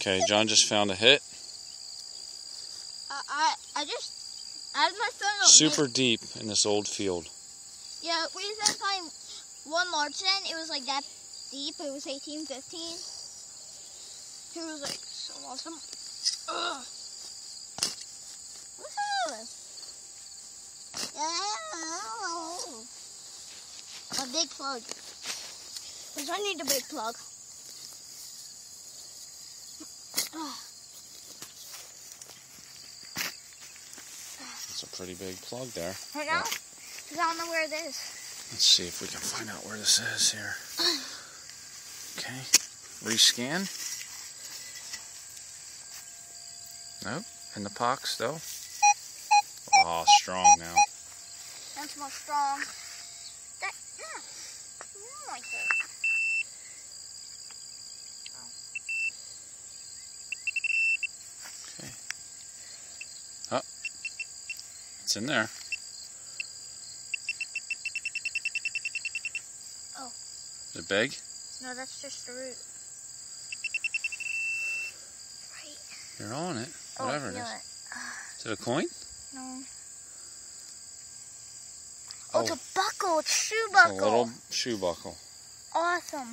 Okay, John just found a hit. I had my phone on Super deep in this old field. Yeah, we just find one large then. It was like that deep. It was 18, 15. It was like so awesome. Ugh. Woohoo! Yeah. A big plug. Because I need a big plug. It's a pretty big plug there. Right now? Because I don't know where it is. Let's see if we can find out where this is here. Okay. Rescan. Nope. In the box though. Oh, strong now. That's more strong. That, yeah. Like it. Okay. Oh. It's in there. Oh. Is it big? No, that's just the root. Right. You're on it. Whatever it is. Is it a coin? No. Oh, It's a buckle. It's a shoe buckle. It's a little shoe buckle. Awesome.